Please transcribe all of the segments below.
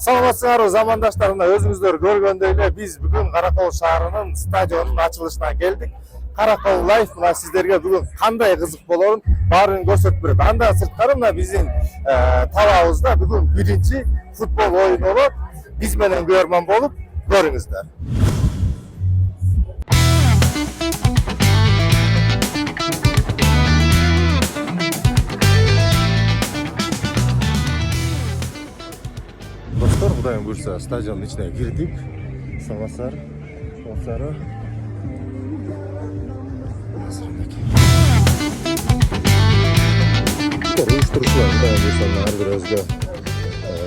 Саламатсыңарбы замандаштар, мына өзүңүздөр көргөндөй эле биз бүгүн Каракол шаарынын стадионунун ачылышына келдик. Каракол Лайф мына сиздерге бүгүн кандай кызык болорун баарын көрсөтүп берет. Андан сырткары мына биздин талаабызда бүгүн биринчи футбол оюну болот. Биз менен көрмөн болуп көрүңүздөр. Достор, Кудайым буйрса стадиондун ичине кирдик. Саламатсыздар. Уюштурушуулар Кудайым буйрса ар бир өзгө.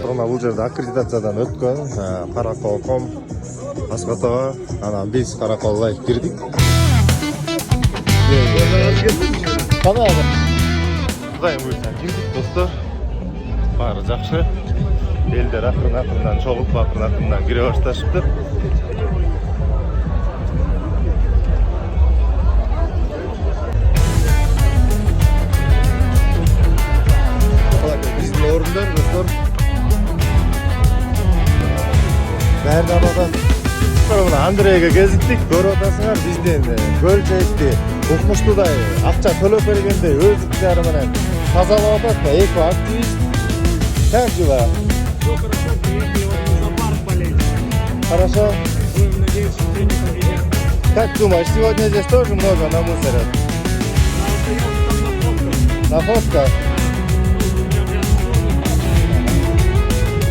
Мына бул жерде аккредитациядан өткөн Каракол.com аскатага, анан биз Каракол Лайф кирдик. Кудайым буйрса кирдик, достор. Баары жакшы. Элдер акырын-акырындан чогулуп, акырын-акырындан кире башташыптыр. Биздин орундар, достор. Баардыгы мына Андрейге кезиктик, көрүп атасыңар, биздин көлчөйүктү укмуштуудай акча төлөп бергендей өз иштерин менен тазалап атат, экоактивист. Как дела? Все хорошо, приехали вот на парк болеть. Хорошо. Будем надеяться, что не повезет. Как думаешь, сегодня здесь тоже много намусорят? На фотках?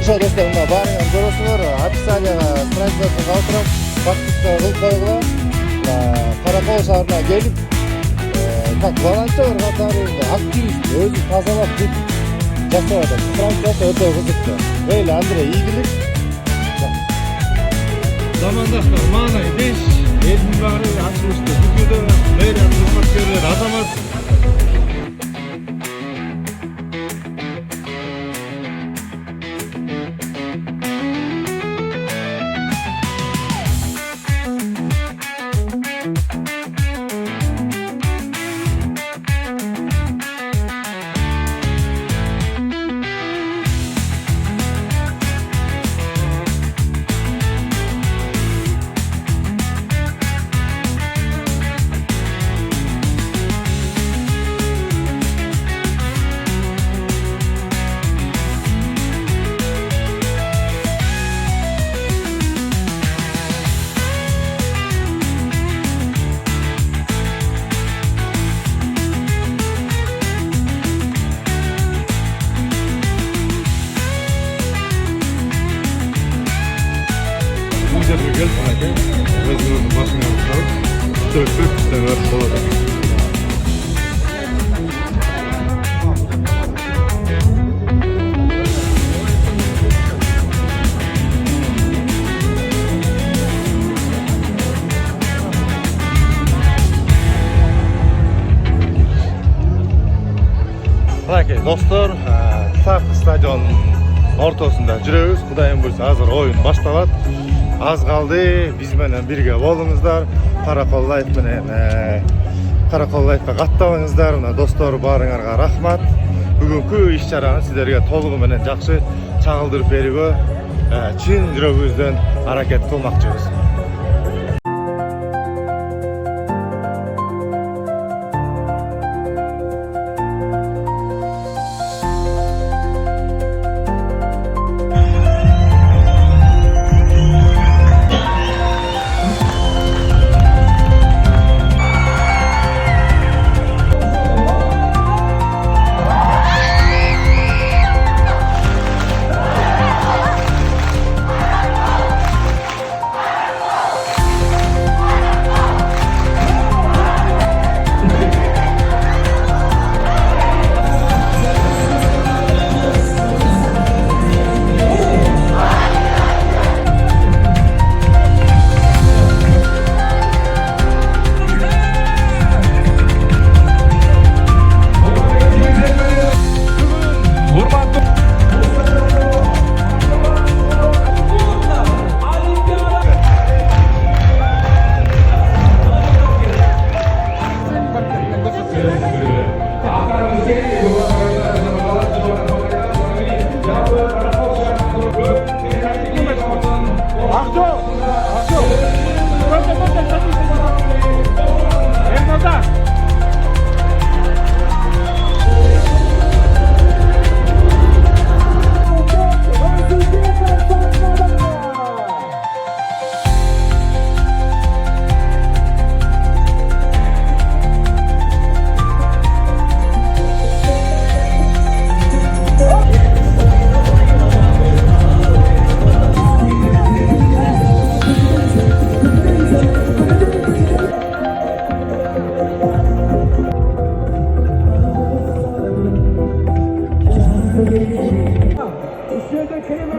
Что, достар, мына баарыңар көрөсүңөр, описанияга страницасын калтырам, подписка кылып койгула. Каракол шаарына келип, как волонтер катарында активист өзү тазалап жасап атат. Страницасы өтө кызыктуу. Мейли, Андрей, ийгилик. Замандаштар, маанай 5 элдин баары ачылышты. Бүгүндө мэрия кызматкерлери азамат жерге келіп қанекей, өзіңіздің машинаңызды алып, сөйтіп күштен өрт болады. Қанекей, достор, так стадиондун ортосунда жүрөбүз. Кудайым буйрса азыр оюн башталат. Аз калды, биз менен бирге болуңуздар. Каракол Лайф менен Каракол Лайфка катталыңыздар. Мына достор, баарыңарга рахмат. Бүгүнкү иш-чараны сиздерге толугу менен жакшы чагылдырып берүүгө чын жүрөгүбүздөн аракет кылмакчыбыз.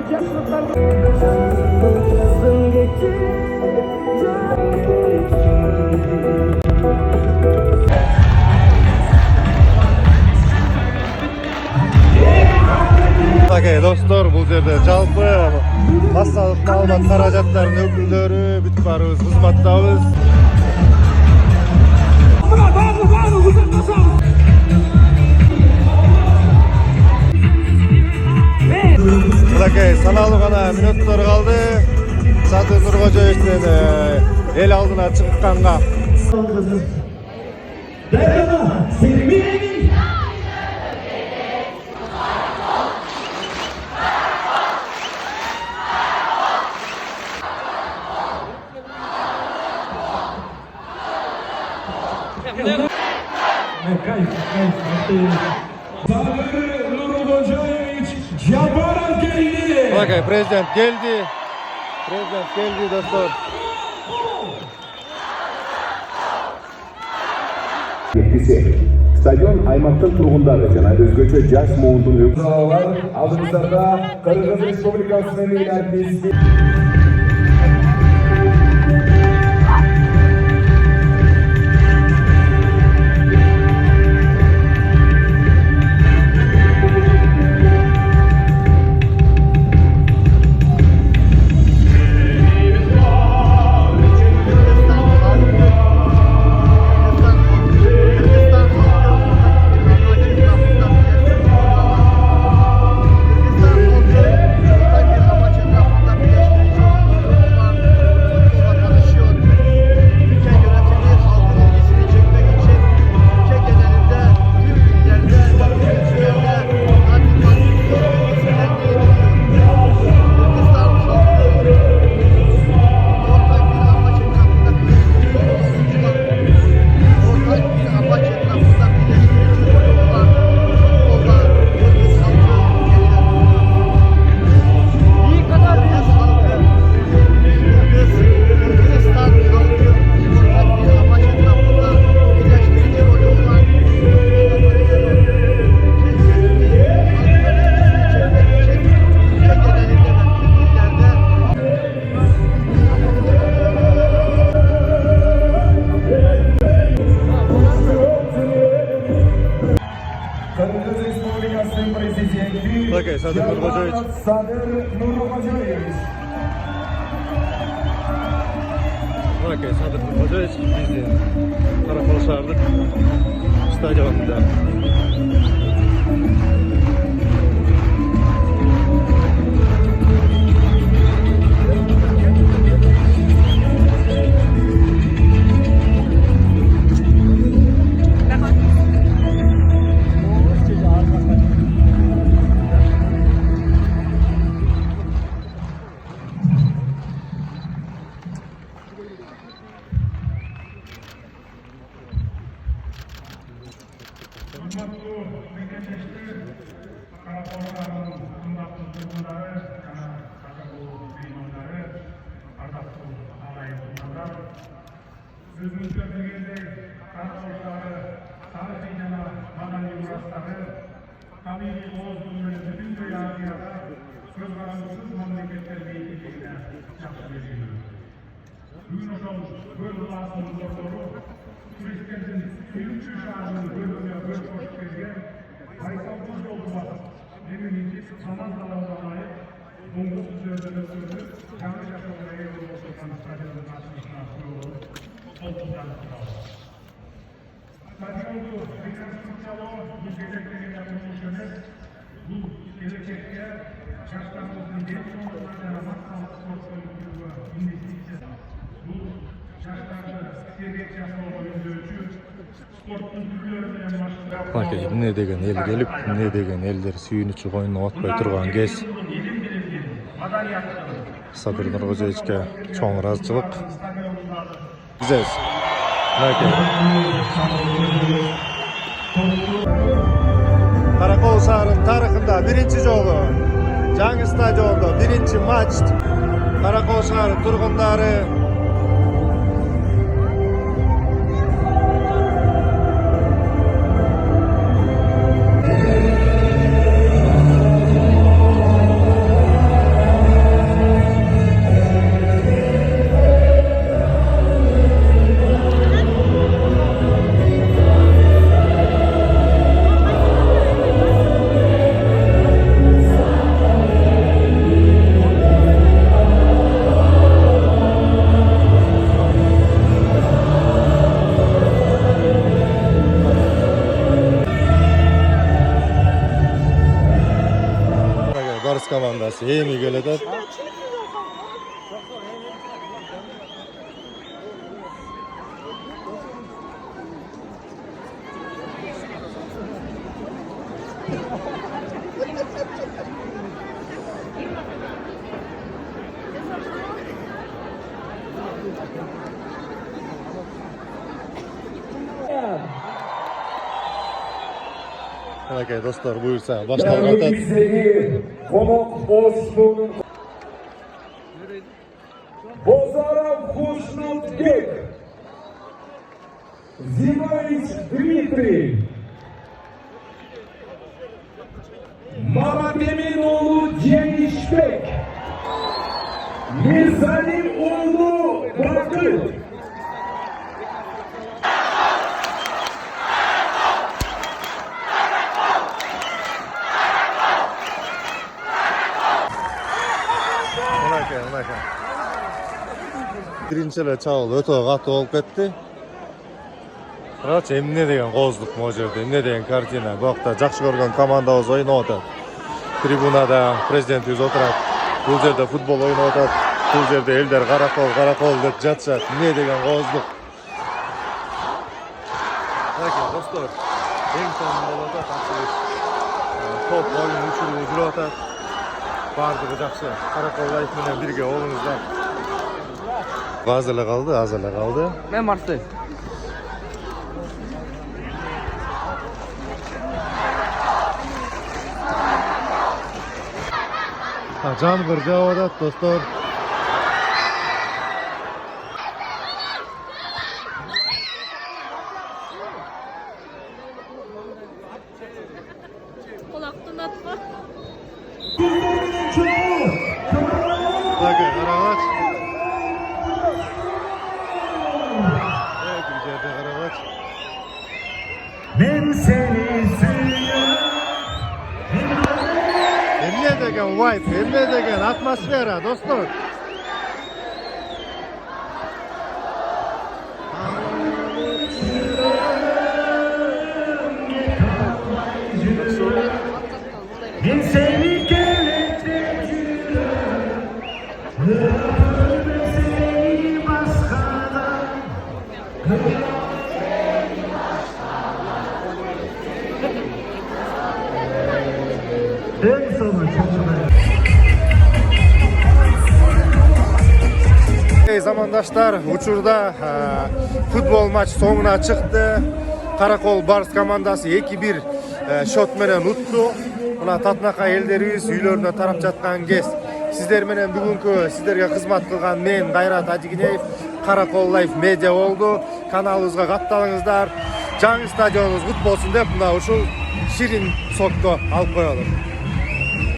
Aka dostlar, bu yerda jalpy massalik ma'lumot xarajatlarining o'killari bitib baribir xizmatdamiz. Aka sanalgı gana minutlar kaldı. Sadır Nurxo'jayevning el aldına chiqqanga. Bakay prezident geldi. Prezident geldi dostlar. Yetkisi. Stadion Aymaktın turgundары жана өзгөчө жаш муундун өкүлдөрү алдыбыздарда Кыргыз Республикасынын эл артисти Bakay Sadır Nurxo'jayevich. Bakay Sadır Nurxo'jayevich bizni Qarakol shahardagi stadionida. Sözümüzde bilginde kardeşleri, tarihi yana madani murasları, tabii Oğuz Bulunları bütün dünyaya söz varamsız memleketler eğitimine yapı veriyor. Bugün o zaman böyle lazım doktoru, turistlerin ülkü şahının bölümüne böyle hoş gelgen, Baysal Buzdoğlu'na demininki saman dalına ait Dongus sözlerine sözü, yanlış aşamalara yolu oturtan stadionun açılışına kurulu. Stadiondu rekonstruksiyalar bu gelecekte yapılmıştır. Bu gelecekte yaşlarımızın genç olmalarına maksat sportlarına investisiya. Bu yaşlarda seviyet yaşamalı ölçü sportun türlerinden başlayıp. Bakay ne degen el gelip ne degen eller suyunçu koyunu atpay turgan kez. Sadır Nurxo'jayevichga cho'ng razchilik. Güzel. Bakay. Qarakol shahrining tarixida birinchi jog'i Jangi stadionda birinchi match Qarakol shahri turg'unlari эми келатат. Aka dostlar buyursa başlab atadi. Bizdeki konuk oluşumunun Bozarov Xushnudbek, Zimovich Dmitriy, Mamateminoğlu Cenişbek, Mirzalimoğlu Bakır, Birinchi elе чабыл өтө катуу болуп кетти. Короче, эмне деген кооздук могу жерде, эмне деген картина. Бакта жакшы көргөн командабыз ойноп атат. Трибунада президентибиз отурат. Бул жерде футбол ойноп атат. Бул жерде элдер каракол деп жатышат. Эмне деген кооздук. Мына достор, эң сонун болуп атат. Топ ойун учуруп жүрүп атат. Бардыгы жакшы. Каракол лайф менен бирге болуңуздар. Az ele kaldı. Ben Mars'tayım. Can kırca odat dostlar. Kulaktan atma. Bakın Karabaş. Evet, içeride Karabaş. Ben seni seviyorum. Emne degen vibe, emne degen atmosfera dostlar. Ben seni gelecek. Seni başkadan. En sonu çok Ey zamandaşlar, uçurda futbol maç sonuna çıktı. Karakol Bars komandası 2-1 şot menen uttu. Mına Tatnaka elderibиз үйлөрүнө тарап жаткан кез. Сиздер менен бүгүнкү сиздерге кызмат кылган мен Кайрат Ажигинеев, Karakol Life Media болду. Каналыбызга катталыңыздар. Жаңы стадионубуз кут болсун деп мына ушул ширин сокто алып коелу.